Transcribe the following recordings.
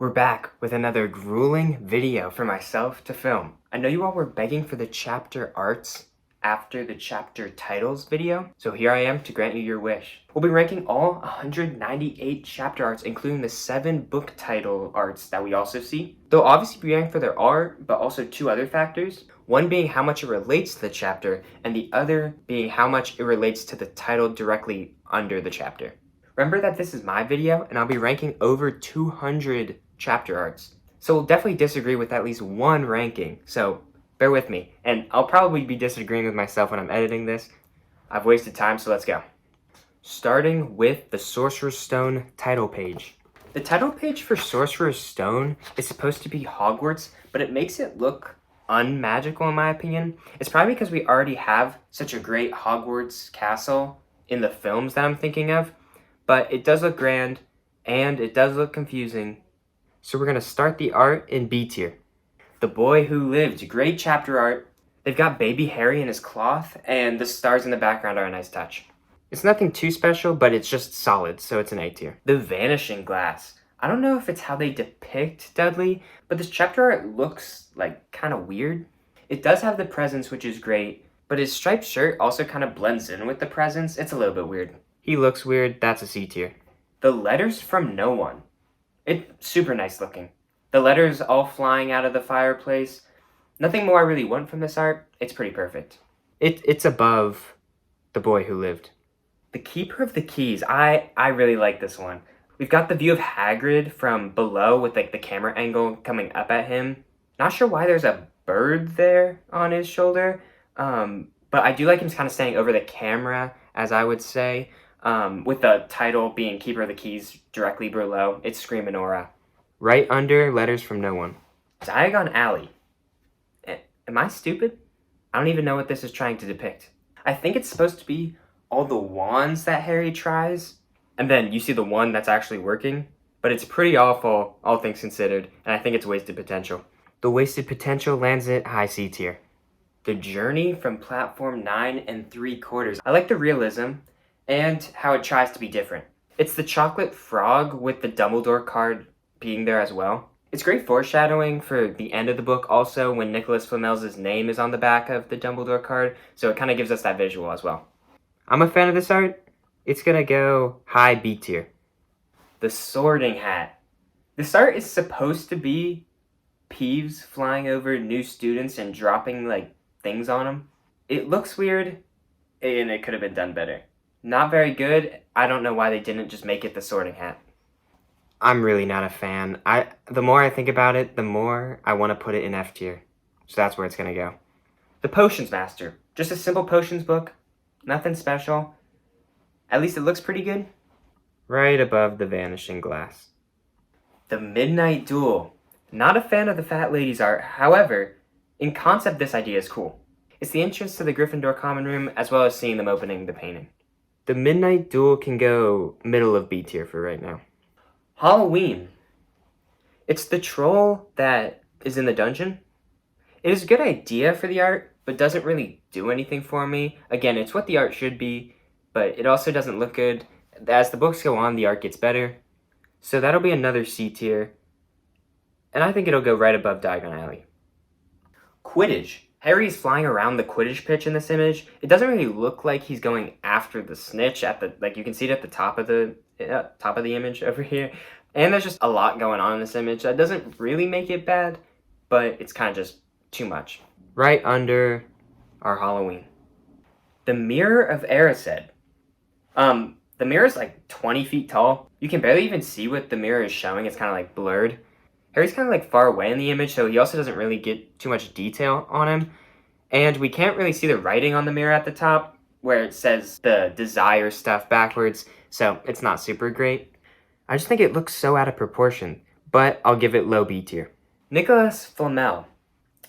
We're back with another grueling video for myself to film. I know you all were begging for the chapter arts after the chapter titles video, so here I am to grant you your wish. We'll be ranking all 198 chapter arts, including the 7 book title arts that we also see. They'll obviously be ranked for their art, but also 2 other factors. One being how much it relates to the chapter, and the other being how much it relates to the title directly under the chapter. Remember that this is my video, and I'll be ranking over 200 chapter arts. So we'll definitely disagree with at least one ranking, so bear with me. And I'll probably be disagreeing with myself when I'm editing this. I've wasted time, so let's go. Starting with the Sorcerer's Stone title page. The title page for Sorcerer's Stone is supposed to be Hogwarts, but it makes it look unmagical in my opinion. It's probably because we already have such a great Hogwarts castle in the films that I'm thinking of, but it does look grand and it does look confusing. So we're going to start the art in B tier. The Boy Who Lived, great chapter art. They've got baby Harry in his cloth, and the stars in the background are a nice touch. It's nothing too special, but it's just solid, so it's an A tier. The Vanishing Glass. I don't know if it's how they depict Dudley, but this chapter art looks like kind of weird. It does have the presents, which is great, but his striped shirt also kind of blends in with the presents. It's a little bit weird. He looks weird, that's a C tier. The Letters from No One. It's super nice looking. The letters all flying out of the fireplace. Nothing more I really want from this art. It's pretty perfect. It's above The Boy Who Lived. The Keeper of the Keys. I really like this one. We've got the view of Hagrid from below with like the camera angle coming up at him. Not sure why there's a bird there on his shoulder. But I do like him kind of standing over the camera, as I would say. With the title being Keeper of the Keys directly below. It's Scream and Aura. Right under Letters from No One. Diagon Alley. Am I stupid? I don't even know what this is trying to depict. I think it's supposed to be all the wands that Harry tries, and then you see the one that's actually working, but it's pretty awful, all things considered, and I think it's wasted potential. The wasted potential lands it high C tier. The Journey from Platform 9 3/4. I like the realism and how it tries to be different. It's the chocolate frog with the Dumbledore card being there as well. It's great foreshadowing for the end of the book also when Nicholas Flamel's name is on the back of the Dumbledore card, so it kind of gives us that visual as well. I'm a fan of this art. It's gonna go high B tier. The Sorting Hat. This art is supposed to be Peeves flying over new students and dropping like things on them. It looks weird and it could have been done better. Not very good. I don't know why they didn't just make it the Sorting Hat. I'm really not a fan. The more I think about it, the more I want to put it in F tier. So that's where it's going to go. The Potions Master. Just a simple potions book. Nothing special. At least it looks pretty good. Right above the Vanishing Glass. The Midnight Duel. Not a fan of the Fat Lady's art. However, in concept, this idea is cool. It's the entrance to the Gryffindor common room, as well as seeing them opening the painting. The Midnight Duel can go middle of B tier for right now. Halloween. It's the troll that is in the dungeon. It is a good idea for the art, but doesn't really do anything for me. Again, it's what the art should be, but it also doesn't look good. As the books go on, the art gets better. So that'll be another C tier. And I think it'll go right above Diagon Alley. Quidditch. Harry's flying around the Quidditch pitch in this image. It doesn't really look like he's going after the snitch at the, like you can see it at the top of the image over here. And there's just a lot going on in this image. That doesn't really make it bad, but it's kind of just too much. Right under our Halloween. The Mirror of Erised. The mirror is like 20 feet tall. You can barely even see what the mirror is showing. It's kind of like blurred. Harry's kind of like far away in the image, so he also doesn't really get too much detail on him. And we can't really see the writing on the mirror at the top, where it says the desire stuff backwards, so it's not super great. I just think it looks so out of proportion, but I'll give it low B tier. Nicholas Flamel.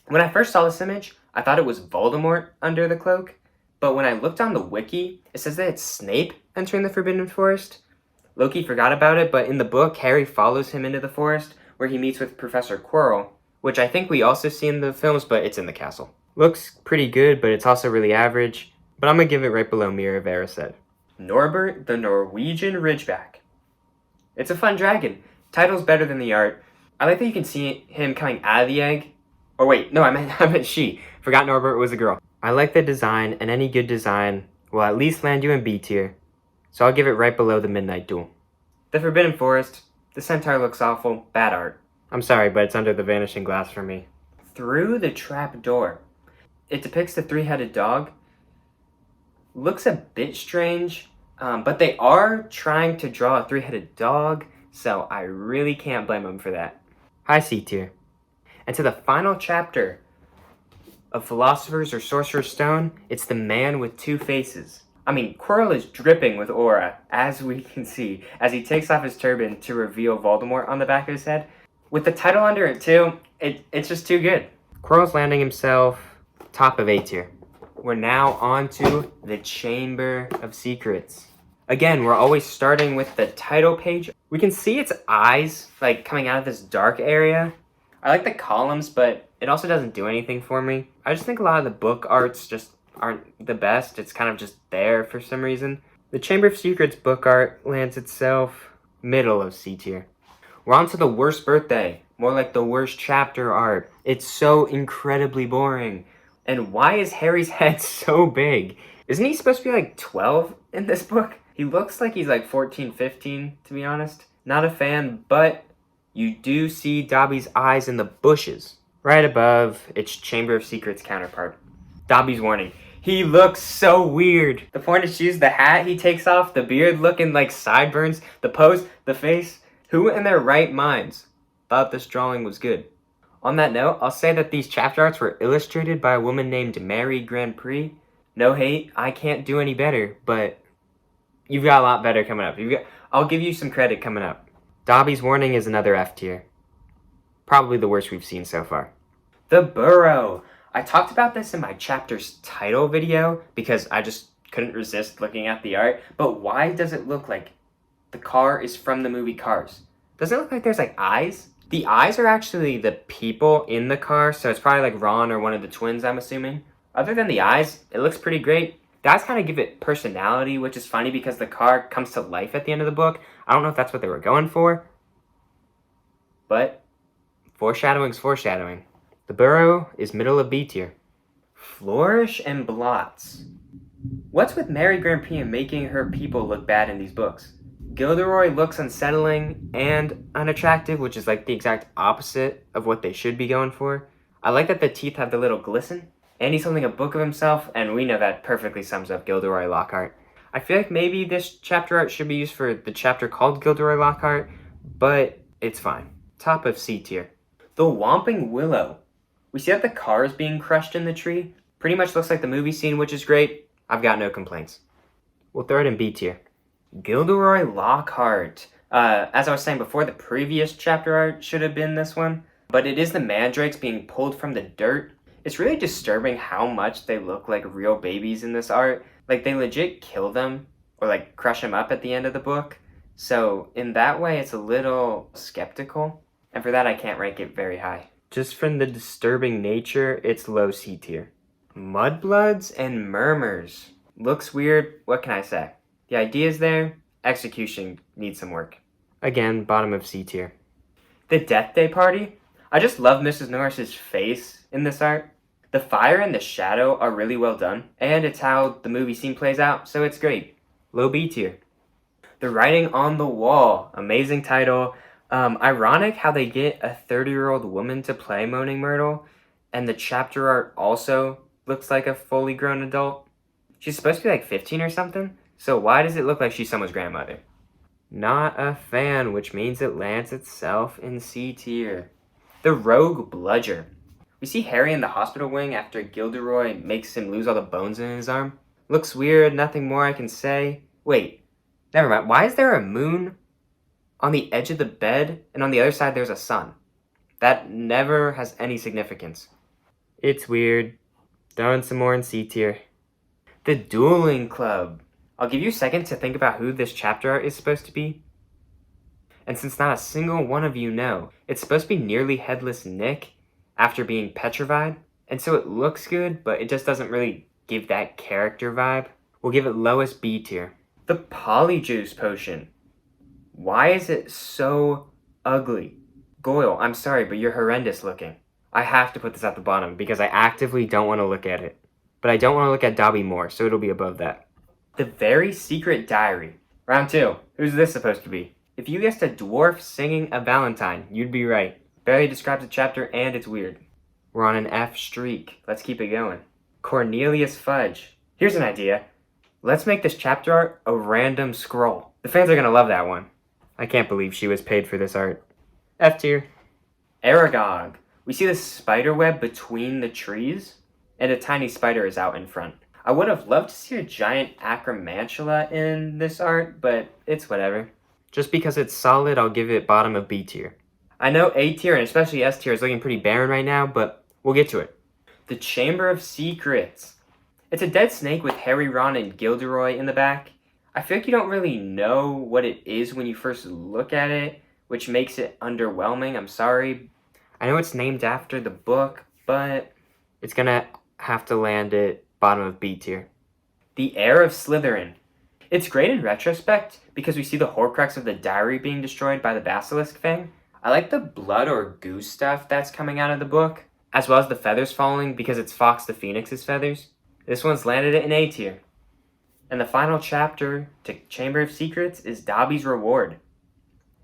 When I first saw this image, I thought it was Voldemort under the cloak, but when I looked on the wiki, it says that it's Snape entering the Forbidden Forest. Loki forgot about it, but in the book, Harry follows him into the forest, where he meets with Professor Quirrell, which I think we also see in the films, but it's in the castle. Looks pretty good, but it's also really average, but I'm going to give it right below Mirror of Erised. Norbert the Norwegian Ridgeback. It's a fun dragon. Title's better than the art. I like that you can see him coming out of the egg. Or wait, no, I meant she. Forgot Norbert was a girl. I like the design, and any good design will at least land you in B tier. So I'll give it right below the Midnight Duel. The Forbidden Forest. The centaur looks awful. Bad art. I'm sorry, but it's under the Vanishing Glass for me. Through the Trap Door. It depicts the three-headed dog. Looks a bit strange, but they are trying to draw a three-headed dog, so I really can't blame them for that. High C tier. And to the final chapter of Philosopher's or Sorcerer's Stone, it's the man with two faces. I mean, Quirrell is dripping with aura, as we can see, as he takes off his turban to reveal Voldemort on the back of his head. With the title under it too, it's just too good. Quirrell's landing himself top of A tier. We're now on to the Chamber of Secrets. Again, we're always starting with the title page. We can see its eyes, like, coming out of this dark area. I like the columns, but it also doesn't do anything for me. I just think a lot of the book arts just aren't the best. It's kind of just there for some reason. The Chamber of Secrets book art lands itself middle of C tier. We're on to the worst birthday. More like the worst chapter art. It's so incredibly boring. And why is Harry's head so big? Isn't he supposed to be like 12 in this book? He looks like he's like 14, 15, to be honest. Not a fan, but you do see Dobby's eyes in the bushes, right above its Chamber of Secrets counterpart. Dobby's warning. He looks so weird. The pointed shoes, the hat he takes off, the beard looking like sideburns, the pose, the face. Who in their right minds thought this drawing was good? On that note, I'll say that these chapter arts were illustrated by a woman named Mary Grand Prix. No hate, I can't do any better, but you've got a lot better coming up. I'll give you some credit coming up. Dobby's warning is another F tier. Probably the worst we've seen so far. The Burrow. I talked about this in my chapter's title video because I just couldn't resist looking at the art. But why does it look like the car is from the movie Cars? Doesn't it look like there's like eyes? The eyes are actually the people in the car, so it's probably like Ron or one of the twins, I'm assuming. Other than the eyes, it looks pretty great. The eyes kind of give it personality, which is funny because the car comes to life at the end of the book. I don't know if that's what they were going for, but foreshadowing's foreshadowing. The Burrow is middle of B tier. Flourish and Blots. What's with Mary Grand Prix and making her people look bad in these books? Gilderoy looks unsettling and unattractive, which is like the exact opposite of what they should be going for. I like that the teeth have the little glisten, and he's holding a book of himself, and we know that perfectly sums up Gilderoy Lockhart. I feel like maybe this chapter art should be used for the chapter called Gilderoy Lockhart, but it's fine. Top of C tier. The Whomping Willow. We see that the car is being crushed in the tree. Pretty much looks like the movie scene, which is great. I've got no complaints. We'll throw it in B tier. Gilderoy Lockhart. As I was saying before, the previous chapter art should have been this one. But it is the mandrakes being pulled from the dirt. It's really disturbing how much they look like real babies in this art. Like, they legit kill them or like crush them up at the end of the book. So in that way, it's a little skeptical. And for that, I can't rank it very high. Just from the disturbing nature, it's low C tier. Mudbloods and Murmurs. Looks weird, what can I say? The idea's there, execution needs some work. Again, bottom of C tier. The Death Day Party. I just love Mrs. Norris's face in this art. The fire and the shadow are really well done, and it's how the movie scene plays out, so it's great. Low B tier. The Writing on the Wall. Amazing title. Ironic how they get a 30-year-old woman to play Moaning Myrtle, and the chapter art also looks like a fully grown adult. She's supposed to be like 15 or something, so why does it look like she's someone's grandmother? Not a fan, which means it lands itself in C tier. The Rogue Bludger. We see Harry in the hospital wing after Gilderoy makes him lose all the bones in his arm. Looks weird, nothing more I can say. Wait, never mind. Why is there a moon on the edge of the bed, and on the other side there's a sun? That never has any significance. It's weird. Throwing some more in C tier. The Dueling Club. I'll give you a second to think about who this chapter art is supposed to be. And since not a single one of you know, it's supposed to be nearly headless Nick after being petrified. And so it looks good, but it just doesn't really give that character vibe. We'll give it lowest B tier. The Polyjuice Potion. Why is it so ugly? Goyle, I'm sorry, but you're horrendous looking. I have to put this at the bottom because I actively don't want to look at it. But I don't want to look at Dobby Moore, so it'll be above that. The Very Secret Diary. Round 2. Who's this supposed to be? If you guessed a dwarf singing a Valentine, you'd be right. Barely describes the chapter and it's weird. We're on an F streak. Let's keep it going. Cornelius Fudge. Here's an idea. Let's make this chapter art a random scroll. The fans are gonna love that one. I can't believe she was paid for this art. F tier. Aragog. We see the spider web between the trees, and a tiny spider is out in front. I would have loved to see a giant acromantula in this art, but it's whatever. Just because it's solid, I'll give it bottom of B tier. I know A tier and especially S tier is looking pretty barren right now, but we'll get to it. The Chamber of Secrets. It's a dead snake with Harry, Ron, and Gilderoy in the back. I feel like you don't really know what it is when you first look at it, which makes it underwhelming. I'm sorry. I know it's named after the book, but it's gonna have to land at bottom of B tier. The Heir of Slytherin. It's great in retrospect because we see the Horcrux of the diary being destroyed by the Basilisk Fang. I like the blood or goo stuff that's coming out of the book, as well as the feathers falling because it's Fox the Phoenix's feathers. This one's landed at an A tier. And the final chapter to Chamber of Secrets is Dobby's Reward.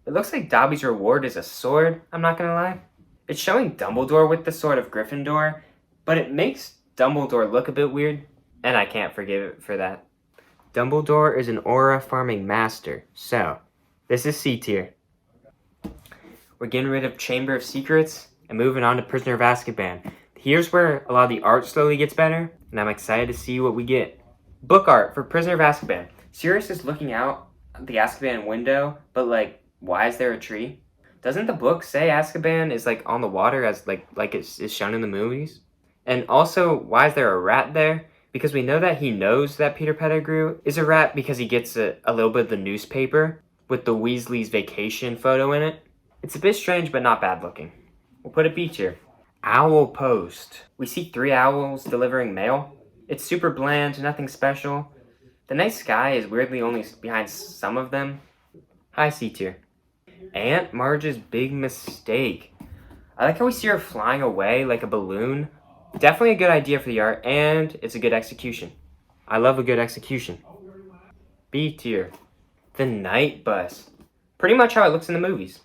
It looks like Dobby's Reward is a sword, I'm not gonna lie. It's showing Dumbledore with the sword of Gryffindor, but it makes Dumbledore look a bit weird, and I can't forgive it for that. Dumbledore is an aura farming master, so this is C tier. We're getting rid of Chamber of Secrets and moving on to Prisoner of Azkaban. Here's where a lot of the art slowly gets better, and I'm excited to see what we get. Book art for Prisoner of Azkaban. Sirius is looking out the Azkaban window, but why is there a tree? Doesn't the book say Azkaban is on the water as it's shown in the movies? And also, why is there a rat there? Because we know that he knows that Peter Pettigrew is a rat because he gets a little bit of the newspaper with the Weasley's vacation photo in it. It's a bit strange, but not bad looking. We'll put a B tier. Owl Post. We see 3 owls delivering mail. It's super bland, nothing special. The night sky is weirdly only behind some of them. High C tier. Aunt Marge's Big Mistake. I like how we see her flying away like a balloon. Definitely a good idea for the art, and it's a good execution. I love a good execution. B tier. The Night Bus. Pretty much how it looks in the movies.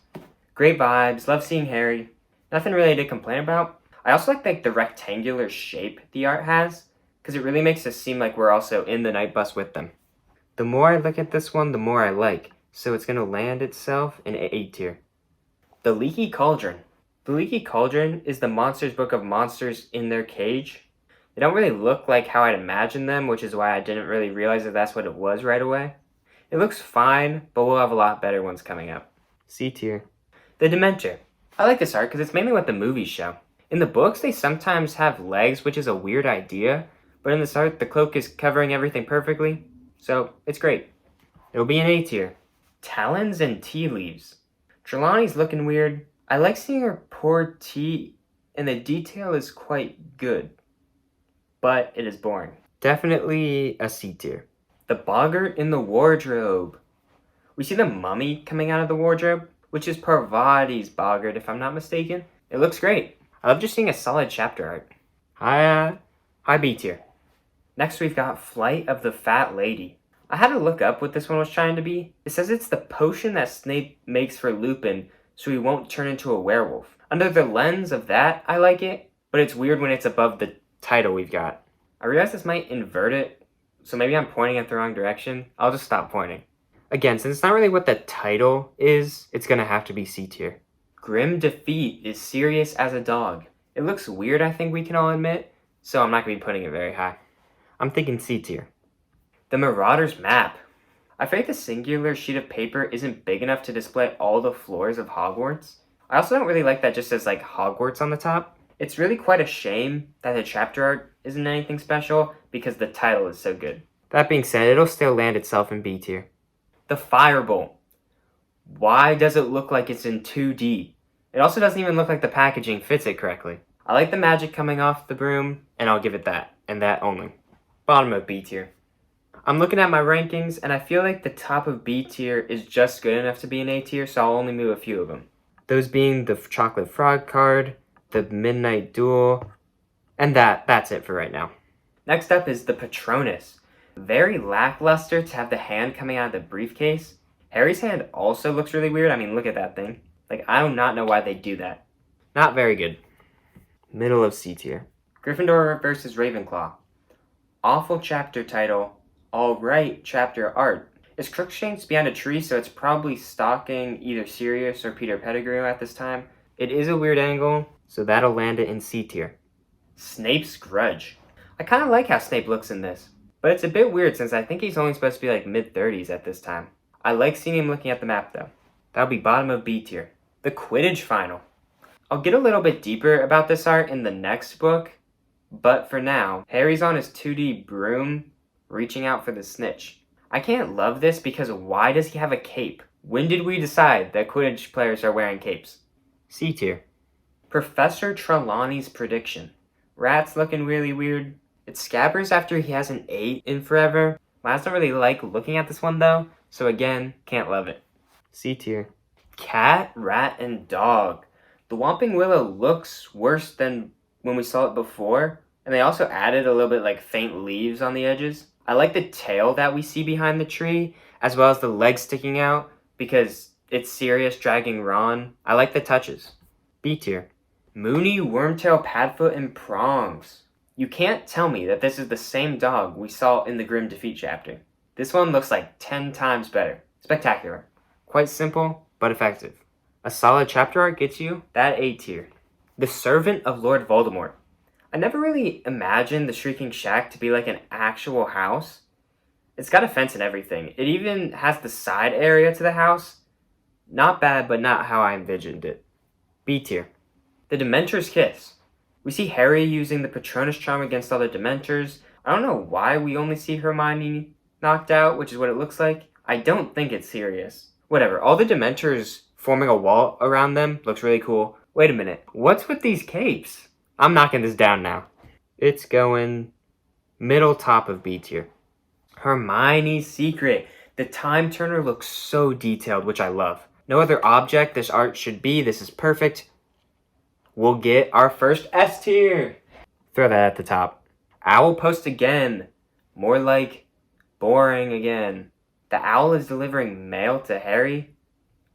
Great vibes, love seeing Harry. Nothing really to complain about. I also like the rectangular shape the art has, because it really makes us seem like we're also in the night bus with them. The more I look at this one, the more I like, so it's going to land itself in A tier. The Leaky Cauldron. The Leaky Cauldron is the monster's book of monsters in their cage. They don't really look like how I'd imagine them, which is why I didn't really realize that that's what it was right away. It looks fine, but we'll have a lot better ones coming up. C tier. The Dementor. I like this art because it's mainly what the movies show. In the books, they sometimes have legs, which is a weird idea, but in this art, the cloak is covering everything perfectly, so it's great. It'll be an A tier. Talons and Tea Leaves. Trelawney's looking weird. I like seeing her pour tea, and the detail is quite good, but it is boring. Definitely a C tier. The Boggart in the Wardrobe. We see the mummy coming out of the wardrobe, which is Parvati's Boggart, if I'm not mistaken. It looks great. I love just seeing a solid chapter art. High B tier. Next we've got Flight of the Fat Lady. I had to look up what this one was trying to be. It says it's the potion that Snape makes for Lupin so he won't turn into a werewolf. Under the lens of that, I like it, but it's weird when it's above the title we've got. I realize this might invert it, so maybe I'm pointing at the wrong direction. I'll just stop pointing. Again, since it's not really what the title is, it's gonna have to be C tier. Grim Defeat is serious as a dog. It looks weird, I think we can all admit, so I'm not gonna be putting it very high. I'm thinking C tier. The Marauder's Map. I feel like the singular sheet of paper isn't big enough to display all the floors of Hogwarts. I also don't really like that just says Hogwarts on the top. It's really quite a shame that the chapter art isn't anything special because the title is so good. That being said, it'll still land itself in B tier. The Firebolt. Why does it look like it's in 2D? It also doesn't even look like the packaging fits it correctly. I like the magic coming off the broom, and I'll give it that, and that only. Bottom of B tier. I'm looking at my rankings, and I feel like the top of B tier is just good enough to be an A tier, so I'll only move a few of them. Those being the chocolate frog card, the midnight duel, and that's it for right now. Next up is the Patronus. Very lackluster to have the hand coming out of the briefcase. Harry's hand also looks really weird. I mean, look at that thing. Like, I do not know why they do that. Not very good. Middle of C tier. Gryffindor versus Ravenclaw. Awful chapter title. Alright chapter art. It's Crookshanks behind a tree, so it's probably stalking either Sirius or Peter Pettigrew at this time. It is a weird angle, so that'll land it in C tier. Snape's Grudge. I kind of like how Snape looks in this, but it's a bit weird since I think he's only supposed to be like mid-30s at this time. I like seeing him looking at the map though. That'll be bottom of B tier. The Quidditch Final. I'll get a little bit deeper about this art in the next book, but for now, Harry's on his 2D broom, reaching out for the snitch. I can't love this because why does he have a cape? When did we decide that Quidditch players are wearing capes? C tier. Professor Trelawney's Prediction. Rat's looking really weird. It's Scabbers after he hasn't ate in forever. I don't really like looking at this one though, so again, can't love it. C tier. Cat, Rat, and Dog. The Whomping Willow looks worse than when we saw it before, and they also added a little bit like faint leaves on the edges. I like the tail that we see behind the tree, as well as the legs sticking out, because it's Sirius dragging Ron. I like the touches. B tier. Moony, Wormtail, Padfoot, and Prongs. You can't tell me that this is the same dog we saw in the Grim Defeat chapter. This one looks like 10 times better. Spectacular. Quite simple, but effective. A solid chapter art gets you that A tier. The Servant of Lord Voldemort. I never really imagined the Shrieking Shack to be like an actual house. It's got a fence and everything. It even has the side area to the house. Not bad, but not how I envisioned it. B tier. The Dementor's Kiss. We see Harry using the Patronus charm against all the Dementors. I don't know why we only see Hermione knocked out, which is what it looks like. I don't think it's serious. Whatever, all the Dementors forming a wall around them looks really cool. Wait a minute, what's with these capes? I'm knocking this down now. It's going middle top of B tier. Hermione's Secret. The Time Turner looks so detailed, which I love. No other object this art should be. This is perfect. We'll get our first S tier. Throw that at the top. Owl Post again. More like boring again. The owl is delivering mail to Harry?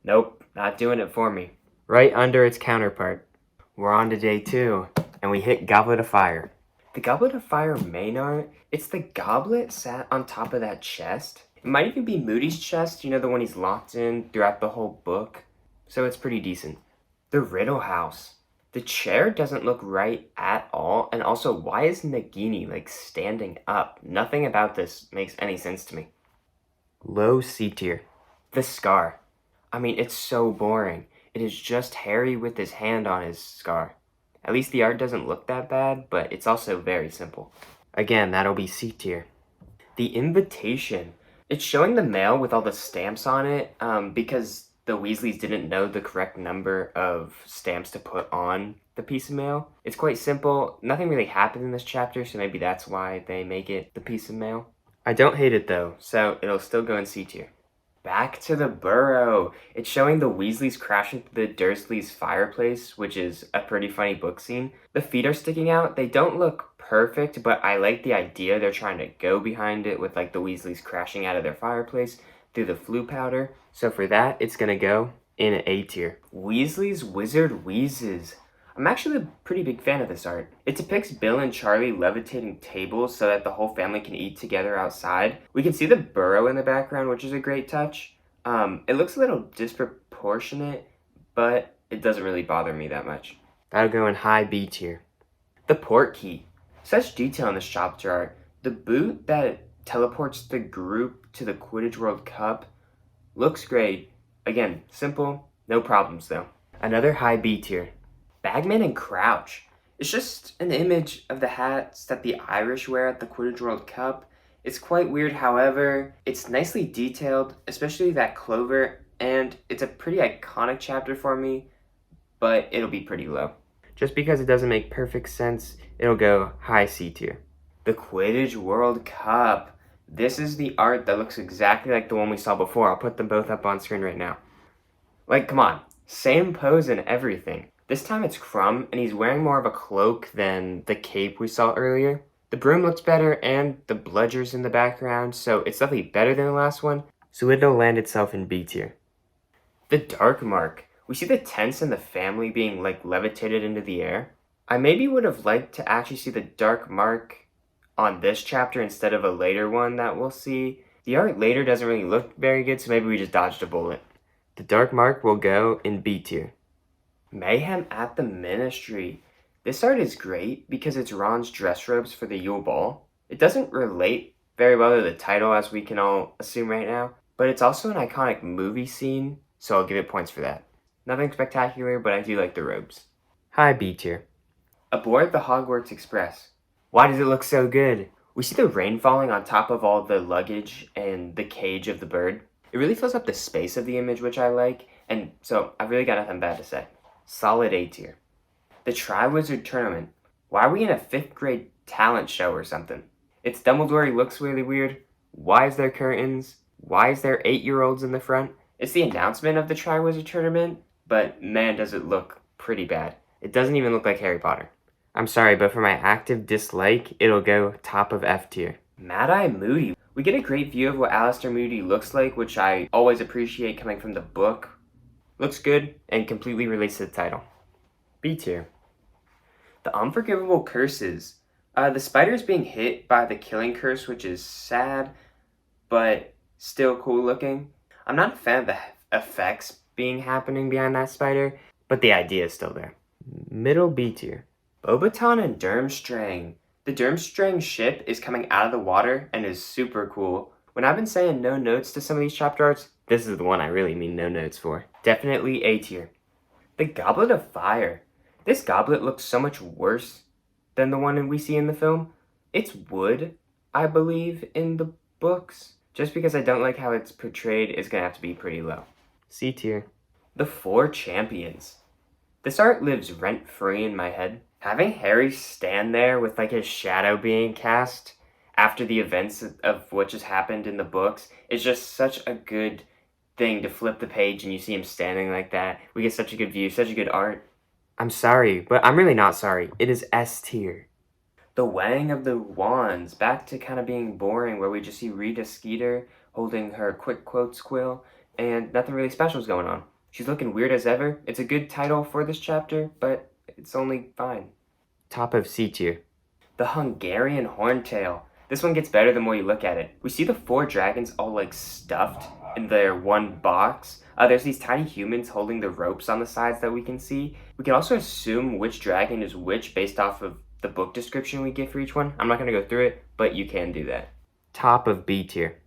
Nope, not doing it for me. Right under its counterpart. We're on to day 2, and we hit Goblet of Fire. The Goblet of Fire main art, it's the goblet sat on top of that chest. It might even be Moody's chest, you know, the one he's locked in throughout the whole book. So it's pretty decent. The Riddle House. The chair doesn't look right at all, and also, why is Nagini, like, standing up? Nothing about this makes any sense to me. Low C tier. The Scar. I mean, it's so boring. It is just Harry with his hand on his scar. At least the art doesn't look that bad, but it's also very simple. Again, that'll be C tier. The Invitation. It's showing the mail with all the stamps on it, because the Weasleys didn't know the correct number of stamps to put on the piece of mail. It's quite simple. Nothing really happened in this chapter, so maybe that's why they make it the piece of mail. I don't hate it though, so it'll still go in C tier. Back to the Burrow. It's showing the Weasleys crashing through the Dursleys' fireplace, which is a pretty funny book scene. The feet are sticking out. They don't look perfect, but I like the idea they're trying to go behind it with like the Weasleys crashing out of their fireplace through the flue powder. So for that, it's gonna go in an A tier. Weasley's Wizard Wheezes. I'm actually a pretty big fan of this art. It depicts Bill and Charlie levitating tables so that the whole family can eat together outside. We can see the burrow in the background, which is a great touch. It looks a little disproportionate, but it doesn't really bother me that much. That'll go in high B tier. The Port Key. Such detail in this chapter art. The boot that teleports the group to the Quidditch World Cup looks great. Again, simple, no problems though. Another high B tier. Bagman and Crouch. It's just an image of the hats that the Irish wear at the Quidditch World Cup. It's quite weird, however, it's nicely detailed, especially that clover, and it's a pretty iconic chapter for me, but it'll be pretty low. Just because it doesn't make perfect sense, it'll go high C tier. The Quidditch World Cup. This is the art that looks exactly like the one we saw before. I'll put them both up on screen right now. Like, come on. Same pose and everything. This time it's Crumb, and he's wearing more of a cloak than the cape we saw earlier. The broom looks better, and the bludger's in the background, so it's definitely better than the last one, so it'll land itself in B tier. The Dark Mark. We see the tents and the family being like levitated into the air. I maybe would have liked to actually see the Dark Mark on this chapter instead of a later one that we'll see. The art later doesn't really look very good, so maybe we just dodged a bullet. The Dark Mark will go in B tier. Mayhem at the Ministry. This art is great because it's Ron's dress robes for the Yule Ball. It doesn't relate very well to the title, as we can all assume right now, but it's also an iconic movie scene, so I'll give it points for that. Nothing spectacular, but I do like the robes. High B tier. Aboard the Hogwarts Express. Why does it look so good? We see the rain falling on top of all the luggage and the cage of the bird. It really fills up the space of the image, which I like, and so I've really got nothing bad to say. Solid A tier. The Triwizard Tournament. Why are we in a 5th grade talent show or something? It's Dumbledore, he looks really weird. Why is there curtains? Why is there 8-year-olds in the front? It's the announcement of the Triwizard Tournament, but man, does it look pretty bad. It doesn't even look like Harry Potter. I'm sorry, but for my active dislike, it'll go top of F tier. Mad-Eye Moody. We get a great view of what Alistair Moody looks like, which I always appreciate coming from the book. Looks good and completely relates to the title. B tier. The Unforgivable Curses. The spider's being hit by the killing curse, which is sad, but still cool looking. I'm not a fan of the effects being happening behind that spider, but the idea is still there. Middle B tier. Bobaton and Durmstrang. The Durmstrang ship is coming out of the water and is super cool. When I've been saying no notes to some of these chapter arts, this is the one I really mean no notes for. Definitely A tier. The Goblet of Fire. This goblet looks so much worse than the one we see in the film. It's wood, I believe, in the books. Just because I don't like how it's portrayed is going to have to be pretty low. C tier. The Four Champions. This art lives rent-free in my head. Having Harry stand there with like his shadow being cast after the events of what just happened in the books is just such a good thing to flip the page and you see him standing like that. We get such a good view, such a good art. I'm sorry, but I'm really not sorry. It is S tier. The Weighing of the Wands, back to kind of being boring where we just see Rita Skeeter holding her quick quotes quill and nothing really special is going on. She's looking weird as ever. It's a good title for this chapter, but it's only fine. Top of C tier. The Hungarian Horntail. This one gets better the more you look at it. We see the 4 dragons all like stuffed in their one box. There's these tiny humans holding the ropes on the sides that we can see. We can also assume which dragon is which based off of the book description we get for each one. I'm not going to go through it, but you can do that. Top of B tier.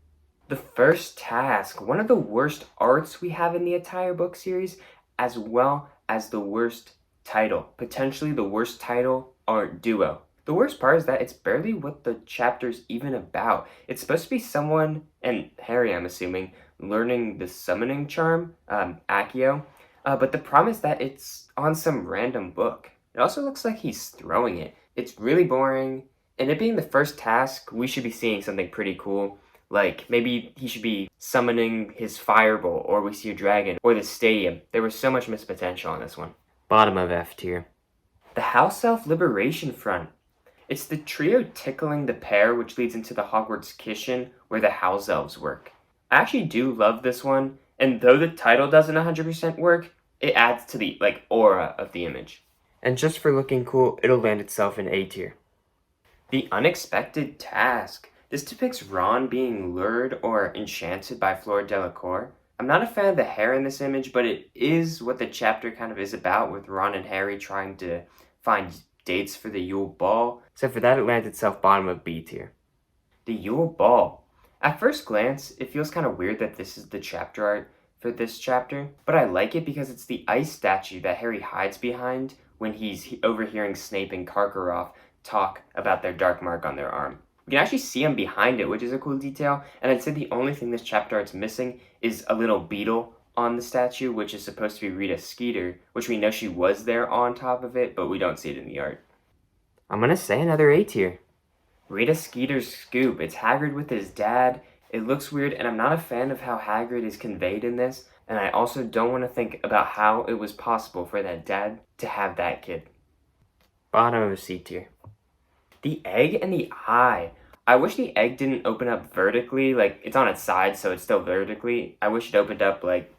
The First Task. One of the worst arts we have in the entire book series, as well as the worst title. Potentially the worst title art duo. The worst part is that it's barely what the chapter's even about. It's supposed to be someone, and Harry I'm assuming, learning the summoning charm, Accio, but the problem is that it's on some random book. It also looks like he's throwing it. It's really boring, and it being the first task, we should be seeing something pretty cool. Like, maybe he should be summoning his fireball, or we see a dragon, or the stadium. There was so much missed potential on this one. Bottom of F tier. The House Elf Liberation Front. It's the trio tickling the pear, which leads into the Hogwarts kitchen, where the house elves work. I actually do love this one, and though the title doesn't 100% work, it adds to the, aura of the image. And just for looking cool, it'll land itself in A tier. The Unexpected Task. This depicts Ron being lured or enchanted by Fleur Delacour. I'm not a fan of the hair in this image, but it is what the chapter kind of is about, with Ron and Harry trying to find dates for the Yule Ball. So for that, it lands itself bottom of B tier. The Yule Ball. At first glance, it feels kind of weird that this is the chapter art for this chapter, but I like it because it's the ice statue that Harry hides behind when he's overhearing Snape and Karkaroff talk about their dark mark on their arm. We can actually see him behind it, which is a cool detail, and I'd say the only thing this chapter art's missing is a little beetle on the statue, which is supposed to be Rita Skeeter, which we know she was there on top of it, but we don't see it in the art. I'm gonna say another A tier. Rita Skeeter's Scoop. It's Hagrid with his dad. It looks weird, and I'm not a fan of how Hagrid is conveyed in this, And I also don't want to think about how it was possible for that dad to have that kid. Bottom of a C tier. The egg and the eye. I wish the egg didn't open up vertically, like it's on its side, so it's still vertically. I wish it opened up like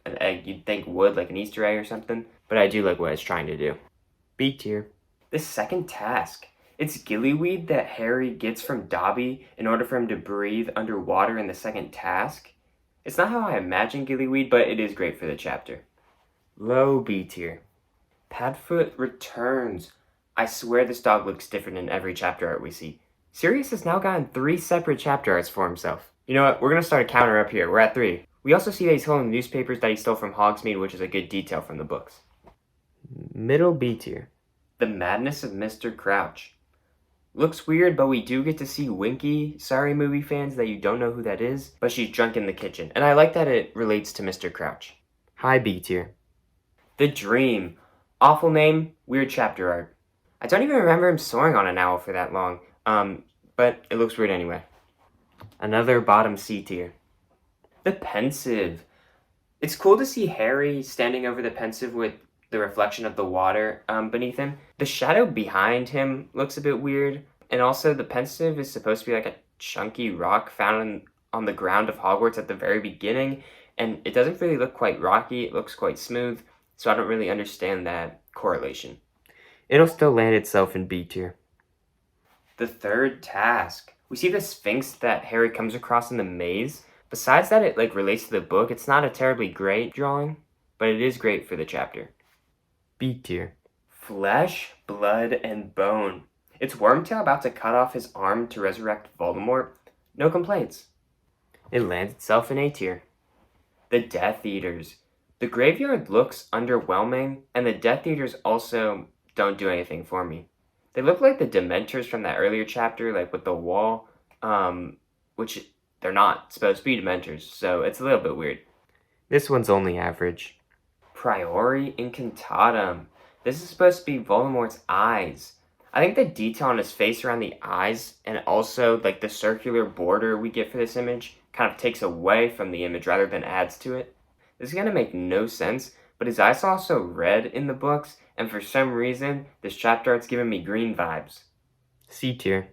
an egg you'd think would, like an Easter egg or something. But I do like what it's trying to do. B tier. The second task. It's gillyweed that Harry gets from Dobby in order for him to breathe underwater in the second task. It's not how I imagine gillyweed, but it is great for the chapter. Low B tier. Padfoot returns. I swear this dog looks different in every chapter art we see. Sirius has now gotten 3 separate chapter arts for himself. You know what? We're going to start a counter up here. We're at 3. We also see that he's holding newspapers that he stole from Hogsmeade, which is a good detail from the books. Middle B tier. The Madness of Mr. Crouch. Looks weird, but we do get to see Winky. Sorry, movie fans, that you don't know who that is, but she's drunk in the kitchen. And I like that it relates to Mr. Crouch. High B tier. The Dream. Awful name, weird chapter art. I don't even remember him soaring on an owl for that long, but it looks weird anyway. Another bottom C tier. The Pensive. It's cool to see Harry standing over the Pensive with the reflection of the water beneath him. The shadow behind him looks a bit weird, and also the Pensive is supposed to be like a chunky rock found on the ground of Hogwarts at the very beginning, and it doesn't really look quite rocky, it looks quite smooth, so I don't really understand that correlation. It'll still land itself in B tier. The third task. We see the Sphinx that Harry comes across in the maze. Besides that it relates to the book, it's not a terribly great drawing, but it is great for the chapter. B tier. Flesh, Blood, and Bone. It's Wormtail about to cut off his arm to resurrect Voldemort. No complaints. It lands itself in A tier. The Death Eaters. The graveyard looks underwhelming, and the Death Eaters also don't do anything for me. They look like the Dementors from that earlier chapter, like with the wall, which they're not supposed to be Dementors, so it's a little bit weird. This one's only average. Priori Incantatum. This is supposed to be Voldemort's eyes. I think the detail on his face around the eyes, and also like the circular border we get for this image, kind of takes away from the image rather than adds to it. This is going to make no sense, but his eyes are also red in the books, and for some reason, this chapter art's giving me green vibes. C tier.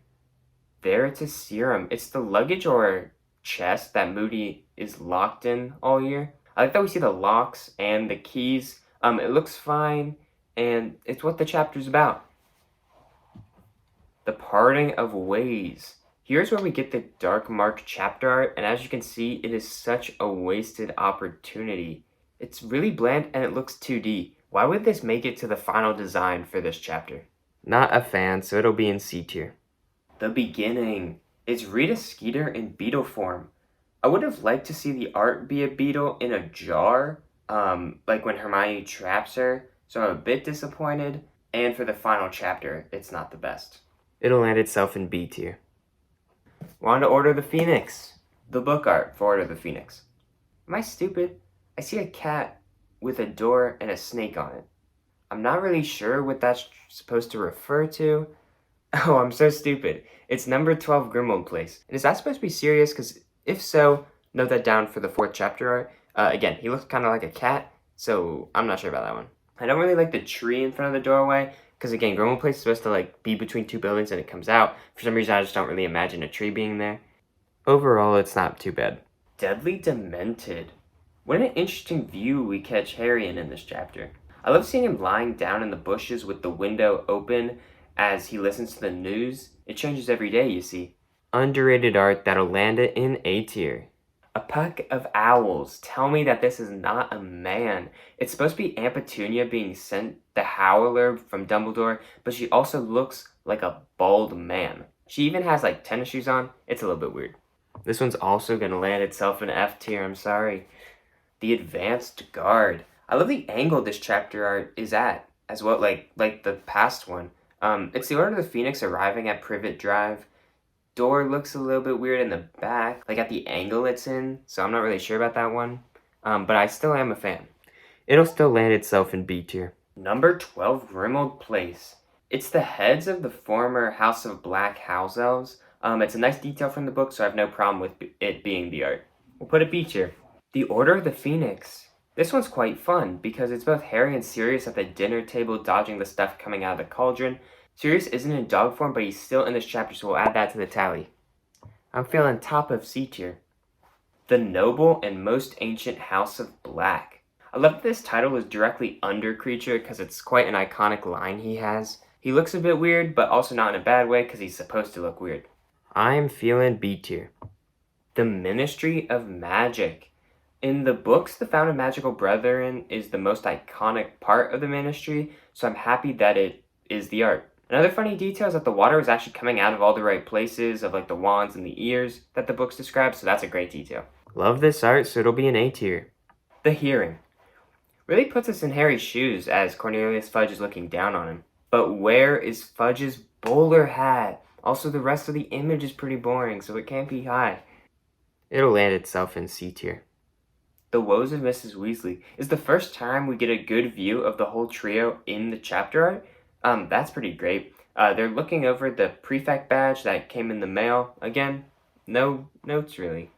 Veritaserum. It's the luggage or chest that Moody is locked in all year. I like that we see the locks and the keys. It looks fine, and it's what the chapter's about. The Parting of Ways. Here's where we get the Dark Mark chapter art, and as you can see, it is such a wasted opportunity. It's really bland and it looks 2D. Why would this make it to the final design for this chapter? Not a fan, so it'll be in C tier. The Beginning. It's Rita Skeeter in beetle form. I would have liked to see the art be a beetle in a jar, like when Hermione traps her, so I'm a bit disappointed, and for the final chapter, it's not the best. It'll land itself in B tier. Wanda Order of the Phoenix. The book art for Order of the Phoenix. Am I stupid? I see a cat with a door and a snake on it. I'm not really sure what that's supposed to refer to. Oh, I'm so stupid. It's number 12 Grimmauld Place. And is that supposed to be serious? Because if so, note that down for the 4th chapter art. Again, he looks kind of like a cat, so I'm not sure about that one. I don't really like the tree in front of the doorway, because again, Grimmauld Place is supposed to be between 2 buildings and it comes out. For some reason, I just don't really imagine a tree being there. Overall, it's not too bad. Deadly Demented. What an interesting view we catch Harry in this chapter. I love seeing him lying down in the bushes with the window open as he listens to the news. It changes every day, you see. Underrated art that'll land it in A tier. A pack of owls. Tell me that this is not a man. It's supposed to be Aunt Petunia being sent the Howler from Dumbledore, but she also looks like a bald man. She even has tennis shoes on. It's a little bit weird. This one's also gonna land itself in F tier, I'm sorry. The Advanced Guard. I love the angle this chapter art is at, as well, like the past one. It's the Order of the Phoenix arriving at Privet Drive. Door looks a little bit weird in the back, at the angle it's in, so I'm not really sure about that one. But I still am a fan. It'll still land itself in B tier. Number 12 Grimmauld Place. It's the heads of the former House of Black house elves. It's a nice detail from the book, so I have no problem with it being the art. We'll put it B tier. The Order of the Phoenix. This one's quite fun because it's both Harry and Sirius at the dinner table dodging the stuff coming out of the cauldron. Sirius isn't in dog form, but he's still in this chapter, so we'll add that to the tally. I'm feeling top of C tier. The Noble and Most Ancient House of Black. I love that this title is directly under Creature because it's quite an iconic line he has. He looks a bit weird, but also not in a bad way because he's supposed to look weird. I'm feeling B tier. The Ministry of Magic. In the books, the Found a Magical Brethren is the most iconic part of the Ministry, so I'm happy that it is the art. Another funny detail is that the water is actually coming out of all the right places, of like the wands and the ears that the books describe, so that's a great detail. Love this art, so it'll be an A tier. The Hearing. Really puts us in Harry's shoes as Cornelius Fudge is looking down on him. But where is Fudge's bowler hat? Also, the rest of the image is pretty boring, so it can't be high. It'll land itself in C tier. The Woes of Mrs. Weasley is the first time we get a good view of the whole trio in the chapter art. That's pretty great. They're looking over the prefect badge that came in the mail. Again, no notes really.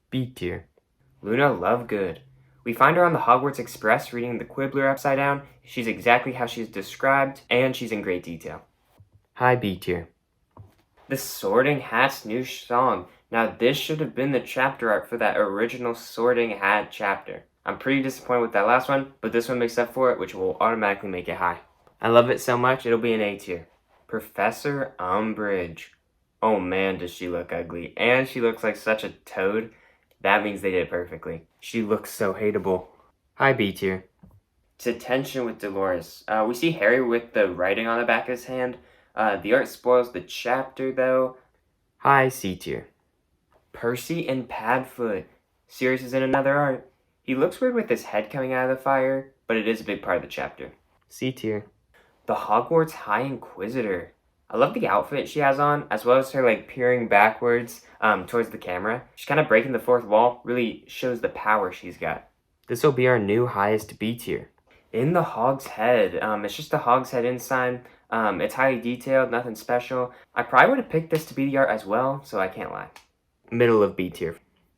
B tier. Luna Lovegood. We find her on the Hogwarts Express reading the Quibbler upside down. She's exactly how she's described, and she's in great detail. High B tier. The Sorting Hat's new song. Now this should have been the chapter art for that original Sorting Hat chapter. I'm pretty disappointed with that last one, but this one makes up for it, which will automatically make it high. I love it so much, it'll be an A tier. Professor Umbridge. Oh man, does she look ugly. And she looks like such a toad. That means they did it perfectly. She looks so hateable. High B tier. To tension with Dolores. We see Harry with the writing on the back of his hand. The art spoils the chapter though. High C tier. Percy and Padfoot. Sirius is in another art. He looks weird with his head coming out of the fire, but it is a big part of the chapter. C tier. The Hogwarts High Inquisitor. I love the outfit she has on, as well as her like peering backwards towards the camera. She's kind of breaking the fourth wall, really shows the power she's got. This will be our new highest B tier. In the Hog's Head. It's just a Hog's Head ensign. It's highly detailed, nothing special. I probably would have picked this to be the art as well, so I can't lie. Middle of B tier.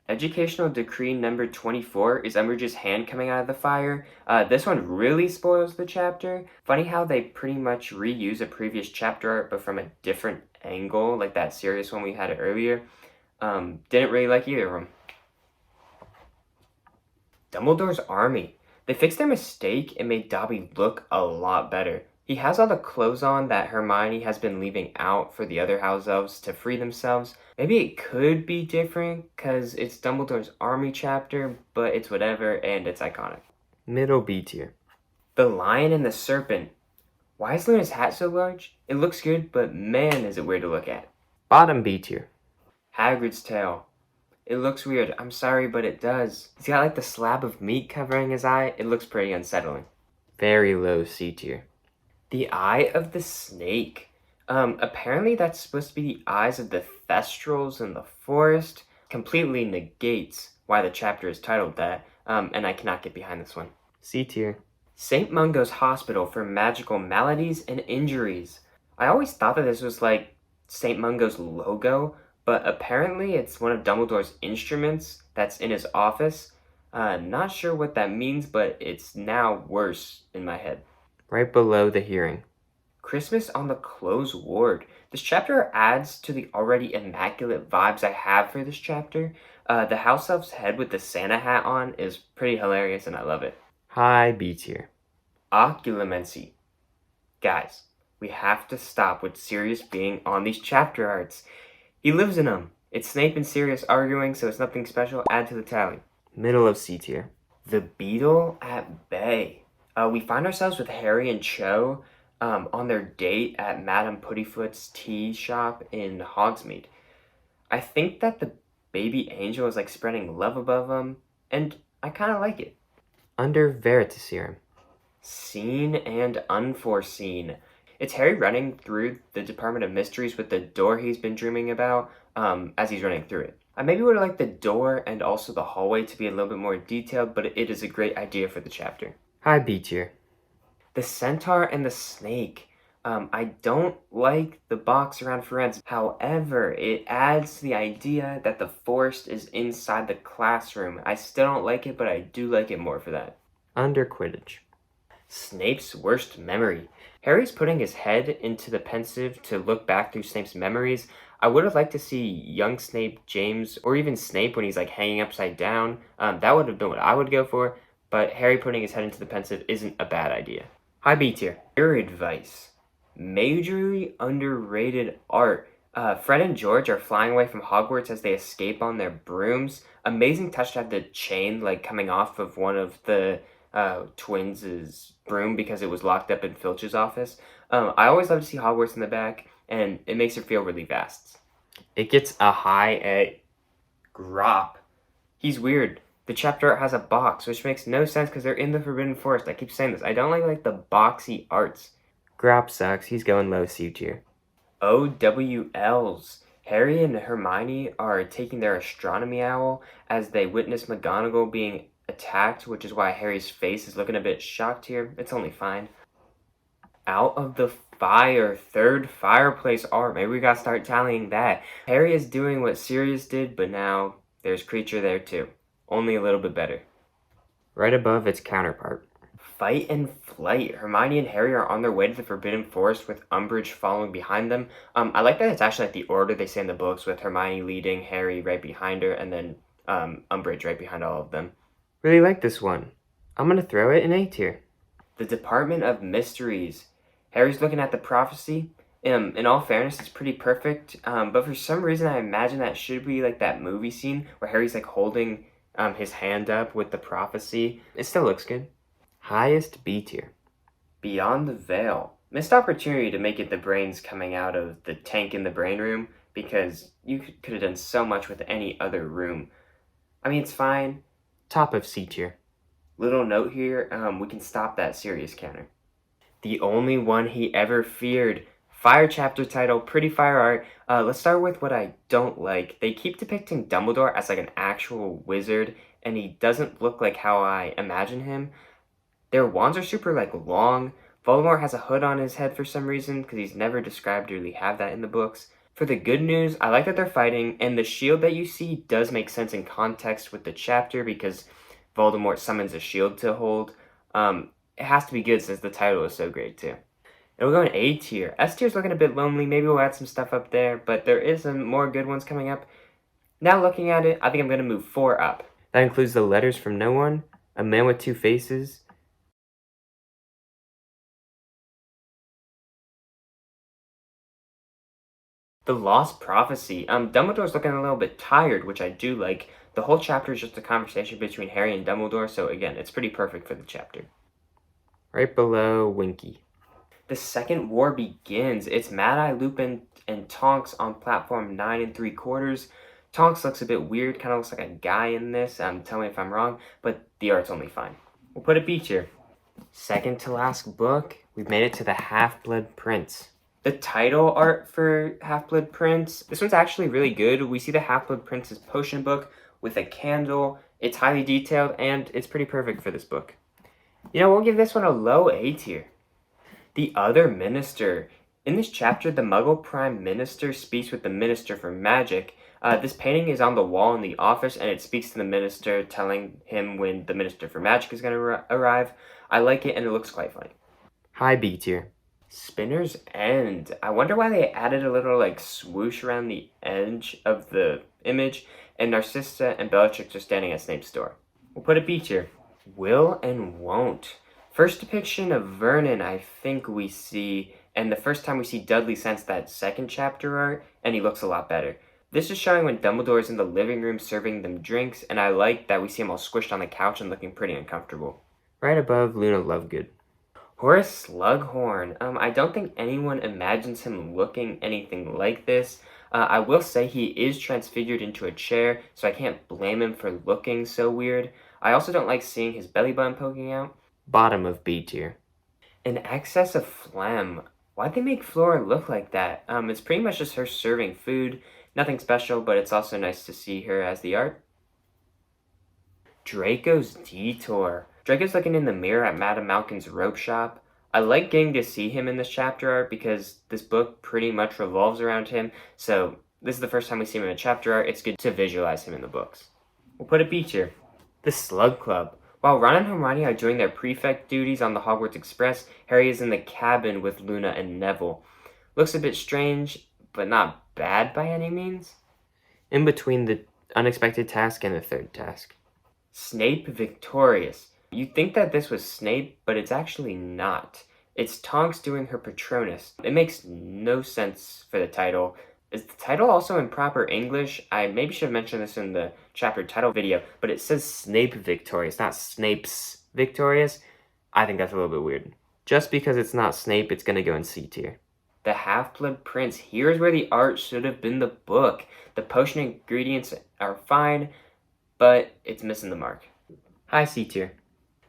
Educational Decree number 24 is Umbridge's hand coming out of the fire. This one really spoils the chapter. Funny how they pretty much reuse a previous chapter art, but from a different angle, like that Sirius one we had earlier. Didn't really like either of them. Dumbledore's Army. They fixed their mistake and made Dobby look a lot better. He has all the clothes on that Hermione has been leaving out for the other house elves to free themselves. Maybe it could be different because it's Dumbledore's Army chapter, but it's whatever and it's iconic. Middle B tier. The Lion and the Serpent. Why is Luna's hat so large? It looks good, but man is it weird to look at. Bottom B tier. Hagrid's Tail. It looks weird. I'm sorry, but it does. He's got like the slab of meat covering his eye. It looks pretty unsettling. Very low C tier. The Eye of the Snake. Apparently that's supposed to be the eyes of the Thestrals in the forest. Completely negates why the chapter is titled that, and I cannot get behind this one. C tier. St. Mungo's Hospital for Magical Maladies and Injuries. I always thought that this was like St. Mungo's logo, but apparently it's one of Dumbledore's instruments that's in his office. Not sure what that means, but it's now worse in my head. Right below the Hearing. Christmas on the Closed Ward. This chapter adds to the already immaculate vibes I have for this chapter. The house elf's head with the Santa hat on is pretty hilarious and I love it. High B tier. Occlumency. Guys, we have to stop with Sirius being on these chapter arts. He lives in them. It's Snape and Sirius arguing, so it's nothing special. Add to the tally. Middle of C tier. The Beadle at Bay. We find ourselves with Harry and Cho on their date at Madame Puttyfoot's tea shop in Hogsmeade. I think that the baby angel is like spreading love above them, and I kind of like it. Under Veritaserum. Seen and Unforeseen. It's Harry running through the Department of Mysteries with the door he's been dreaming about as he's running through it. I maybe would have liked the door and also the hallway to be a little bit more detailed, but it is a great idea for the chapter. High B tier. The Centaur and the Snake. I don't like the box around Firenze. However, it adds to the idea that the forest is inside the classroom. I still don't like it, but I do like it more for that. Under Quidditch. Snape's worst memory. Harry's putting his head into the pensive to look back through Snape's memories. I would have liked to see young Snape, James, or even Snape when he's like hanging upside down. That would have been what I would go for, but Harry putting his head into the pensive isn't a bad idea. High B tier. Your advice. Majorly underrated art. Fred and George are flying away from Hogwarts as they escape on their brooms. Amazing touch to have the chain like coming off of one of the twins' broom because it was locked up in Filch's office. I always love to see Hogwarts in the back, and it makes it feel really vast. It gets a high A. Grop. He's weird. The chapter art has a box, which makes no sense because they're in the Forbidden Forest. I keep saying this. I don't like the boxy arts. Grop sucks. He's going low C tier. OWLs. Harry and Hermione are taking their astronomy owl as they witness McGonagall being attacked, which is why Harry's face is looking a bit shocked here. It's only fine. Out of the Fire, third fireplace art. Maybe we gotta start tallying that. Harry is doing what Sirius did, but now there's Creature there too. Only a little bit better. Right above its counterpart. Fight and Flight. Hermione and Harry are on their way to the Forbidden Forest with Umbridge following behind them. I like that it's actually like the order they say in the books, with Hermione leading, Harry right behind her, and then Umbridge right behind all of them. Really like this one. I'm gonna throw it in A tier. The Department of Mysteries. Harry's looking at the prophecy. In all fairness, it's pretty perfect, but for some reason I imagine that should be like that movie scene where Harry's like holding his hand up with the prophecy. It still looks good. Highest B tier. Beyond the Veil. Missed opportunity to make it the brains coming out of the tank in the brain room, because you could have done so much with any other room. I mean, it's fine. Top of C tier. Little note here, we can stop that Sirius counter. The only one he ever feared. Fire chapter title, pretty fire art. Let's start with what I don't like. They keep depicting Dumbledore as like an actual wizard, and he doesn't look like how I imagine him. Their wands are super like long. Voldemort has a hood on his head for some reason, because he's never described to really have that in the books. For the good news, I like that they're fighting, and the shield that you see does make sense in context with the chapter, because Voldemort summons a shield to hold. It has to be good since the title is so great too. And we'll go in A tier. S tier's looking a bit lonely. Maybe we'll add some stuff up there, but there is some more good ones coming up. Now looking at it, I think I'm going to move 4 up. That includes the Letters from No One, A Man with Two Faces, The Lost Prophecy. Dumbledore's looking a little bit tired, which I do like. The whole chapter is just a conversation between Harry and Dumbledore, so again, it's pretty perfect for the chapter. Right below Winky. The Second War Begins. It's Mad Eye, Lupin, and Tonks on platform 9 3/4. Tonks looks a bit weird, kind of looks like a guy in this. Tell me if I'm wrong, but the art's only fine. We'll put a B tier. Second to last book, we've made it to the Half-Blood Prince. The title art for Half-Blood Prince, this one's actually really good. We see the Half-Blood Prince's potion book with a candle. It's highly detailed, and it's pretty perfect for this book. You know, we'll give this one a low A tier. The Other Minister. In this chapter, the Muggle Prime Minister speaks with the Minister for Magic. This painting is on the wall in the office, and it speaks to the Minister, telling him when the Minister for Magic is going to arrive. I like it, and it looks quite funny. High B tier. Spinner's End. I wonder why they added a little like swoosh around the edge of the image, and Narcissa and Bellatrix are standing at Snape's door. We'll put a B tier. Will and Won't. First depiction of Vernon, I think we see, and the first time we see Dudley since that second chapter art, and he looks a lot better. This is showing when Dumbledore is in the living room serving them drinks, and I like that we see him all squished on the couch and looking pretty uncomfortable. Right above Luna Lovegood. Horace Slughorn. I don't think anyone imagines him looking anything like this. I will say he is transfigured into a chair, so I can't blame him for looking so weird. I also don't like seeing his belly button poking out. Bottom of B tier. An Excess of Phlegm. Why'd they make Flora look like that? It's pretty much just her serving food. Nothing special, but it's also nice to see her as the art. Draco's Detour. Draco's looking in the mirror at Madame Malkin's robe shop. I like getting to see him in this chapter art because this book pretty much revolves around him, so this is the first time we see him in a chapter art. It's good to visualize him in the books. We'll put a B tier. The Slug Club. While Ron and Hermione are doing their prefect duties on the Hogwarts Express, Harry is in the cabin with Luna and Neville. Looks a bit strange, but not bad by any means. In between the unexpected task and the third task. Snape victorious. You'd think that this was Snape, but it's actually not. It's Tonks doing her Patronus. It makes no sense for the title. Is the title also in proper English? I maybe should have mentioned this in the chapter title video, but it says Snape victorious, not Snape's victorious. I think that's a little bit weird. Just because it's not Snape, it's going to go in C tier. The Half-Blood Prince. Here's where the art should have been the book. The potion ingredients are fine, but it's missing the mark. High C tier.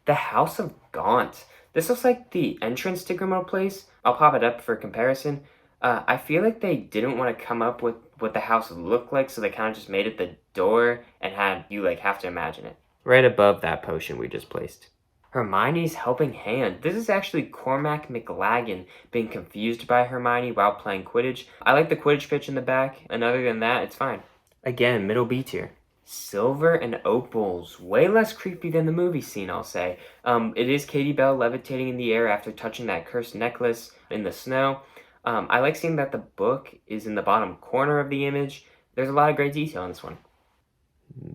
The House of Gaunt. This looks like the entrance to Grimmauld Place. I'll pop it up for comparison. I feel like they didn't want to come up with what the house looked like, so they kind of just made it the door and had you have to imagine it. Right above that potion we just placed. Hermione's helping hand. This is actually Cormac McLagan being confused by Hermione while playing Quidditch. I like the Quidditch pitch in the back, and other than that, it's fine. Again, middle B tier. Silver and Opals. Way less creepy than the movie scene, I'll say. It is Katie Bell levitating in the air after touching that cursed necklace in the snow. I like seeing that the book is in the bottom corner of the image. There's a lot of great detail in this one.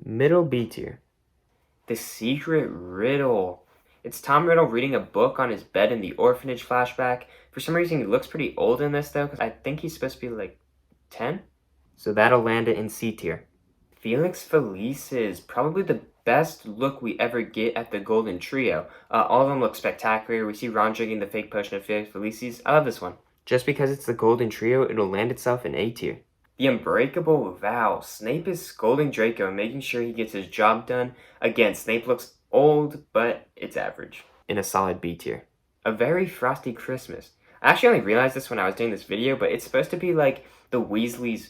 Middle B tier. The Secret Riddle. It's Tom Riddle reading a book on his bed in the orphanage flashback. For some reason, he looks pretty old in this, though, because I think he's supposed to be 10? So that'll land it in C tier. Felix Felicis. Probably the best look we ever get at the Golden Trio. All of them look spectacular. We see Ron drinking the fake potion of Felix Felicis. I love this one. Just because it's the Golden Trio, it'll land itself in A tier. The Unbreakable Vow. Snape is scolding Draco and making sure he gets his job done. Again, Snape looks old, but it's average. In a solid B tier. A Very Frosty Christmas. I actually only realized this when I was doing this video, but it's supposed to be like the Weasleys'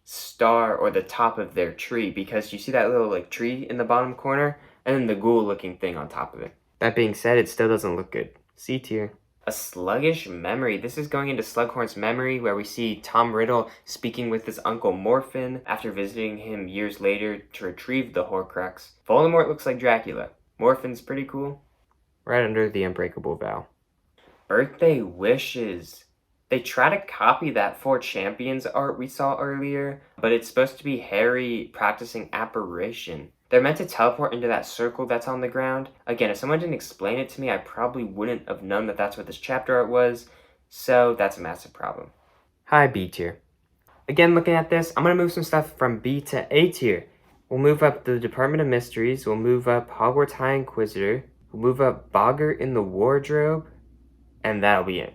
star or the top of their tree, because you see that little tree in the bottom corner, and then the ghoul looking thing on top of it. That being said, it still doesn't look good. C tier. A Sluggish Memory. This is going into Slughorn's memory, where we see Tom Riddle speaking with his uncle Morphin after visiting him years later to retrieve the Horcrux. Voldemort looks like Dracula. Morphin's pretty cool. Right under the Unbreakable Vow. Birthday Wishes. They try to copy that Four Champions art we saw earlier, but it's supposed to be Harry practicing apparition. They're meant to teleport into that circle that's on the ground. Again, if someone didn't explain it to me, I probably wouldn't have known that that's what this chapter art was, so that's a massive problem. High B tier. Again, looking at this, I'm going to move some stuff from B to A tier. We'll move up the Department of Mysteries, we'll move up Hogwarts High Inquisitor, we'll move up Boggart in the Wardrobe, and that'll be it.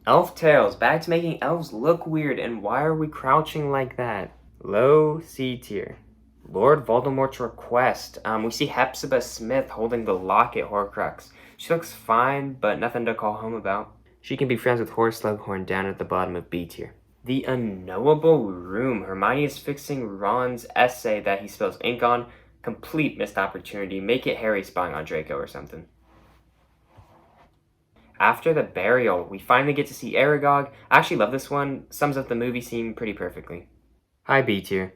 Elf Tales, back to making elves look weird, and why are we crouching like that? Low C tier. Lord Voldemort's Request. We see Hepzibah Smith holding the locket Horcrux. She looks fine, but nothing to call home about. She can be friends with Horace Slughorn down at the bottom of B tier. The Unknowable Room. Hermione is fixing Ron's essay that he spills ink on. Complete missed opportunity. Make it Harry spying on Draco or something. After the Burial, we finally get to see Aragog. I actually love this one. Sums up the movie scene pretty perfectly. High B tier.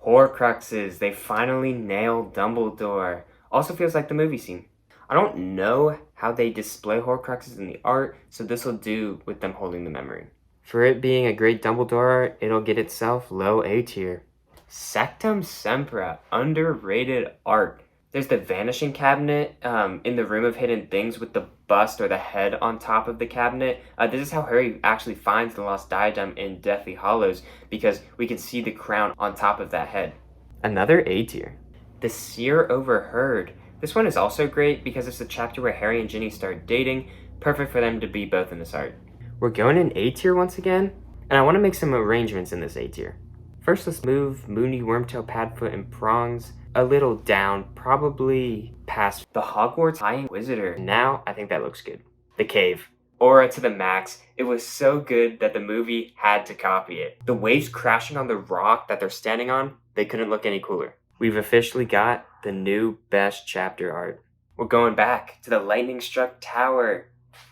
Horcruxes. They finally nailed Dumbledore. Also feels like the movie scene. I don't know how they display Horcruxes in the art, so this will do with them holding the memory. For it being a great Dumbledore art, it'll get itself low A tier. Sectum Sempra. Underrated art. There's the Vanishing Cabinet in the Room of Hidden Things with the bust or the head on top of the cabinet. This is how Harry actually finds the lost diadem in Deathly Hallows, because we can see the crown on top of that head. Another A tier. The Seer Overheard. This one is also great because it's the chapter where Harry and Ginny start dating. Perfect for them to be both in this art. We're going in A tier once again, and I want to make some arrangements in this A tier. First, let's move Moony, Wormtail, Padfoot, and Prongs a little down, probably past the Hogwarts High Inquisitor. Now, I think that looks good. The Cave. Aura to the max. It was so good that the movie had to copy it. The waves crashing on the rock that they're standing on, they couldn't look any cooler. We've officially got the new best chapter art. We're going back to the lightning-struck tower.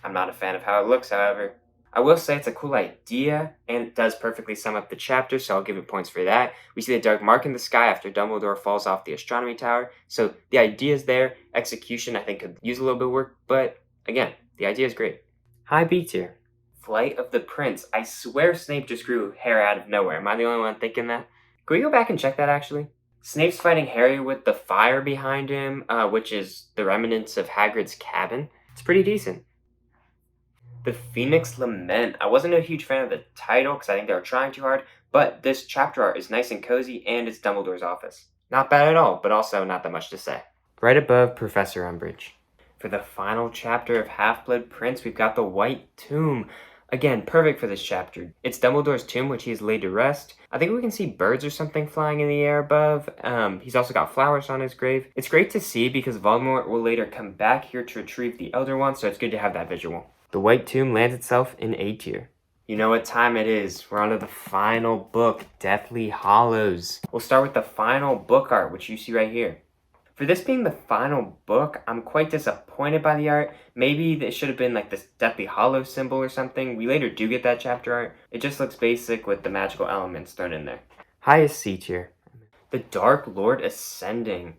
I'm not a fan of how it looks, however. I will say it's a cool idea, and it does perfectly sum up the chapter, so I'll give it points for that. We see the dark mark in the sky after Dumbledore falls off the astronomy tower, so the idea is there. Execution, I think, could use a little bit of work, but again, the idea is great. High B tier. Flight of the Prince. I swear Snape just grew hair out of nowhere. Am I the only one thinking that? Can we go back and check that, actually? Snape's fighting Harry with the fire behind him, which is the remnants of Hagrid's cabin. It's pretty decent. The Phoenix Lament. I wasn't a huge fan of the title because I think they were trying too hard, but this chapter art is nice and cozy and it's Dumbledore's office. Not bad at all, but also not that much to say. Right above Professor Umbridge. For the final chapter of Half-Blood Prince, we've got the White Tomb. Again, perfect for this chapter. It's Dumbledore's tomb, which he has laid to rest. I think we can see birds or something flying in the air above. He's also got flowers on his grave. It's great to see because Voldemort will later come back here to retrieve the Elder Wand, so it's good to have that visual. The White Tomb lands itself in A tier. You know what time it is. We're on to the final book, Deathly Hallows. We'll start with the final book art, which you see right here. For this being the final book, I'm quite disappointed by the art. Maybe it should have been like this Deathly Hallows symbol or something. We later do get that chapter art. It just looks basic with the magical elements thrown in there. Highest C tier. The Dark Lord Ascending.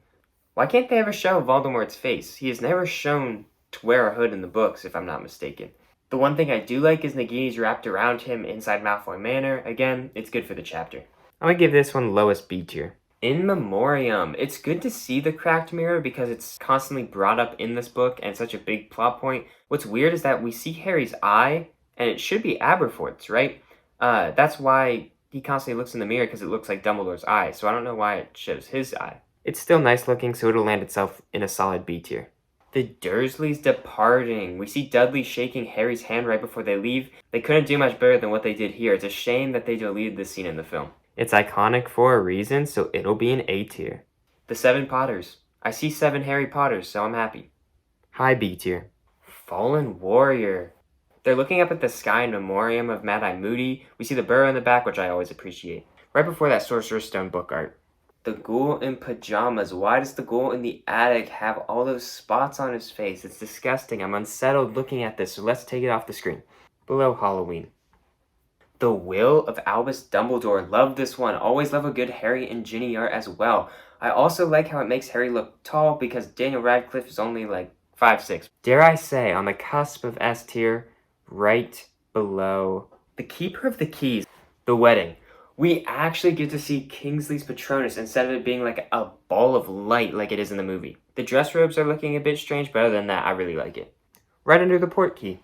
Why can't they ever show Voldemort's face? He is never shown to wear a hood in the books, if I'm not mistaken. The one thing I do like is Nagini's wrapped around him inside Malfoy Manor. Again, it's good for the chapter. I'm gonna give this one lowest B tier. In Memoriam. It's good to see the cracked mirror because it's constantly brought up in this book and such a big plot point. What's weird is that we see Harry's eye, and it should be Aberforth's, right? That's why he constantly looks in the mirror because it looks like Dumbledore's eye, so I don't know why it shows his eye. It's still nice looking, so it'll land itself in a solid B tier. The Dursleys departing. We see Dudley shaking Harry's hand right before they leave. They couldn't do much better than what they did here. It's a shame that they deleted this scene in the film. It's iconic for a reason, so it'll be an A tier. The Seven Potters. I see 7 Harry Potters, so I'm happy. High B tier. Fallen Warrior. They're looking up at the sky in memoriam of Mad-Eye Moody. We see the burrow in the back, which I always appreciate. Right before that Sorcerer's Stone book art. The Ghoul in Pajamas. Why does the ghoul in the attic have all those spots on his face? It's disgusting. I'm unsettled looking at this, so let's take it off the screen. Below Halloween. The Will of Albus Dumbledore. Love this one. Always love a good Harry and Ginny art as well. I also like how it makes Harry look tall because Daniel Radcliffe is only like 5'6". Dare I say, on the cusp of S tier, right below the Keeper of the Keys. The Wedding. We actually get to see Kingsley's Patronus instead of it being like a ball of light like it is in the movie. The dress robes are looking a bit strange, but other than that, I really like it. Right under the portkey.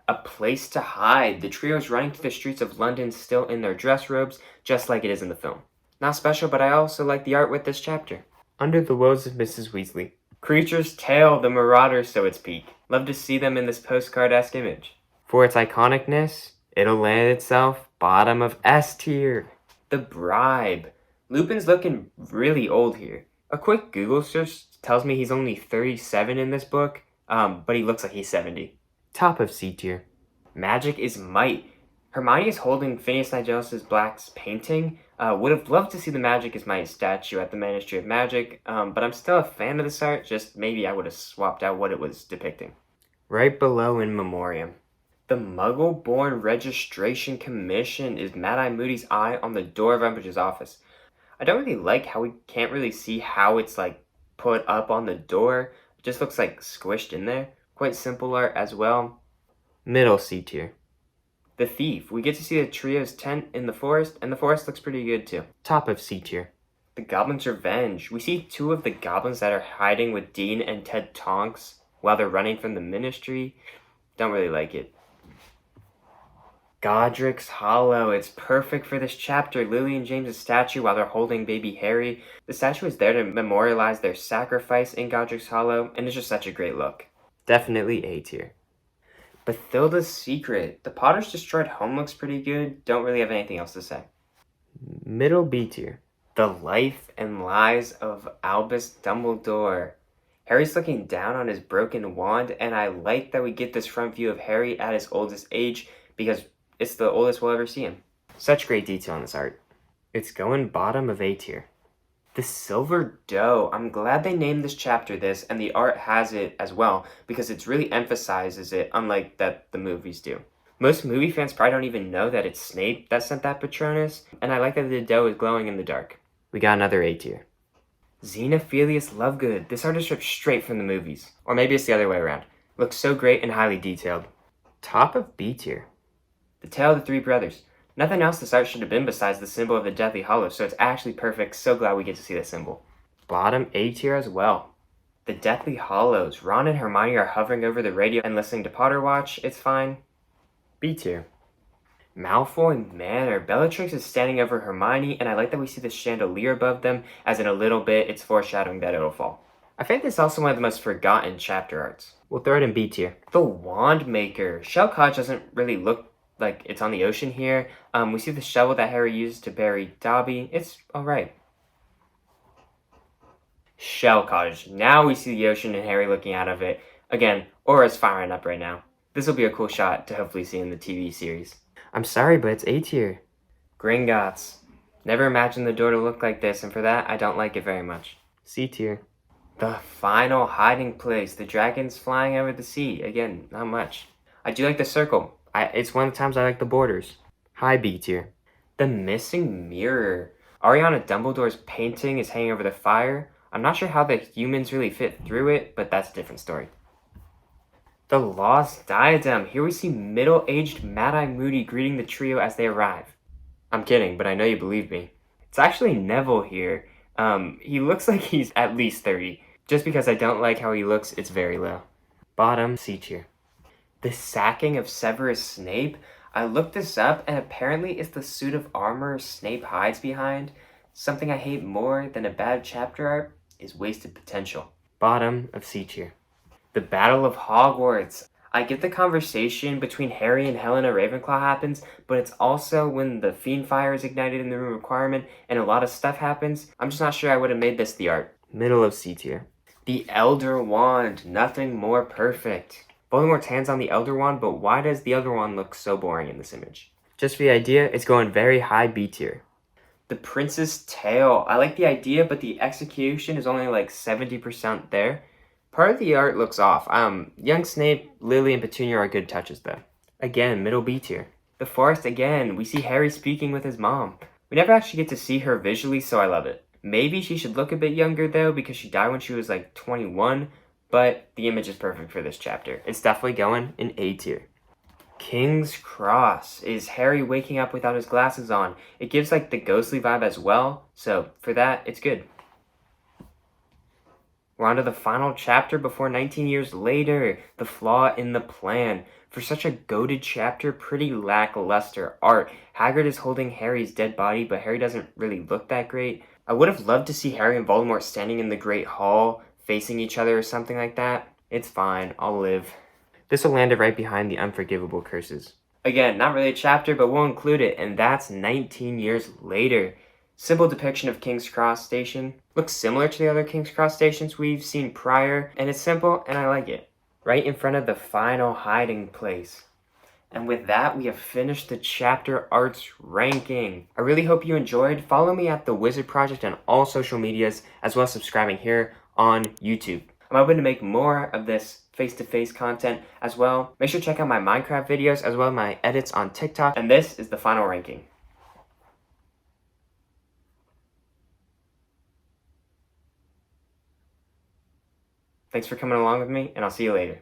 A Place to Hide. The trio is running through the streets of London still in their dress robes, just like it is in the film. Not special, but I also like the art with this chapter. Under the Woes of Mrs. Weasley. Creature's Tale, the Marauders, so it's peak. Love to see them in this postcard-esque image. For its iconicness, it'll land itself bottom of S tier. The Bribe. Lupin's looking really old here. A quick Google search tells me he's only 37 in this book, but he looks like he's 70. Top of C tier. Magic is Might. Hermione is holding Phineas Nigelis Black's painting. Would have loved to see the Magic is Might statue at the Ministry of Magic, but I'm still a fan of this art, just maybe I would have swapped out what it was depicting. Right below In Memoriam. The Muggle-Born Registration Commission is Mad-Eye Moody's eye on the door of Umbridge's office. I don't really like how we can't really see how it's like put up on the door. It just looks like squished in there. Quite simple art as well. Middle C tier. The Thief. We get to see the trio's tent in the forest, and the forest looks pretty good too. Top of C tier. The Goblin's Revenge. We see 2 of the goblins that are hiding with Dean and Ted Tonks while they're running from the Ministry. Don't really like it. Godric's Hollow. It's perfect for this chapter. Lily and James' statue while they're holding baby Harry. The statue is there to memorialize their sacrifice in Godric's Hollow, and it's just such a great look. Definitely A tier. Bathilda's Secret. The Potters Destroyed Home looks pretty good. Don't really have anything else to say. Middle B tier. The Life and Lies of Albus Dumbledore. Harry's looking down on his broken wand, and I like that we get this front view of Harry at his oldest age because it's the oldest we'll ever see him. Such great detail in this art. It's going bottom of A tier. The Silver Doe. I'm glad they named this chapter this, and the art has it as well, because it really emphasizes it, unlike that the movies do. Most movie fans probably don't even know that it's Snape that sent that Patronus, and I like that the doe is glowing in the dark. We got another A tier. Xenophilius Lovegood. This art is ripped straight from the movies. Or maybe it's the other way around. Looks so great and highly detailed. Top of B tier. The Tale of the Three Brothers. Nothing else this art should have been besides the symbol of the Deathly Hallows, so it's actually perfect. So glad we get to see that symbol. Bottom A tier as well. The Deathly Hallows. Ron and Hermione are hovering over the radio and listening to Potter Watch. It's fine. B tier. Malfoy Manor. Bellatrix is standing over Hermione, and I like that we see the chandelier above them, as in a little bit it's foreshadowing that it'll fall. I think this is also one of the most forgotten chapter arts. We'll throw it in B tier. The Wand Maker. Shell Cottage doesn't really look like it's on the ocean here. We see the shovel that Harry uses to bury Dobby. It's alright. Shell Cottage. Now we see the ocean and Harry looking out of it. Again, Aura's firing up right now. This will be a cool shot to hopefully see in the TV series. I'm sorry, but it's A tier. Gringotts. Never imagined the door to look like this, and for that, I don't like it very much. C tier. The Final Hiding Place. The dragons flying over the sea. Again, not much. I do like the circle. It's one of the times I like the borders. High B tier. The Missing Mirror. Ariana Dumbledore's painting is hanging over the fire. I'm not sure how the humans really fit through it, but that's a different story. The Lost Diadem. Here we see middle-aged Mad-Eye Moody greeting the trio as they arrive. I'm kidding, but I know you believe me. It's actually Neville here. He looks like he's at least 30. Just because I don't like how he looks, it's very low. Bottom C tier. The Sacking of Severus Snape. I looked this up, and apparently it's the suit of armor Snape hides behind. Something I hate more than a bad chapter art is wasted potential. Bottom of C tier. The Battle of Hogwarts. I get the conversation between Harry and Helena Ravenclaw happens, but it's also when the fiend fire is ignited in the room requirement and a lot of stuff happens. I'm just not sure I would have made this the art. Middle of C tier. The Elder Wand. Nothing more perfect. Voldemort's hands on the Elder Wand, but why does the Elder Wand look so boring in this image? Just for the idea, it's going very high B tier. The Prince's Tale. I like the idea, but the execution is only like 70% there. Part of the art looks off. Young Snape, Lily, and Petunia are good touches though. Again, middle B tier. The Forest again. We see Harry speaking with his mom. We never actually get to see her visually, so I love it. Maybe she should look a bit younger though, because she died when she was like 21, but the image is perfect for this chapter. It's definitely going in A tier. King's Cross. Is Harry waking up without his glasses on? It gives like the ghostly vibe as well, so for that, it's good. We're on to the final chapter before 19 years later, The Flaw in the Plan. For such a goated chapter, pretty lackluster art. Hagrid is holding Harry's dead body, but Harry doesn't really look that great. I would have loved to see Harry and Voldemort standing in the Great Hall, facing each other or something like that. It's fine, I'll live. This will land it right behind the Unforgivable Curses. Again, not really a chapter, but we'll include it, and that's 19 years later. Simple depiction of King's Cross Station. Looks similar to the other King's Cross stations we've seen prior, and it's simple, and I like it. Right in front of the Final Hiding Place. And with that, we have finished the chapter arts ranking. I really hope you enjoyed. Follow me at The Wizard Project on all social medias, as well as subscribing here on YouTube. I'm hoping to make more of this face-to-face content as well. Make sure to check out my Minecraft videos, as well as my edits on TikTok. And this is the final ranking. Thanks for coming along with me, and I'll see you later.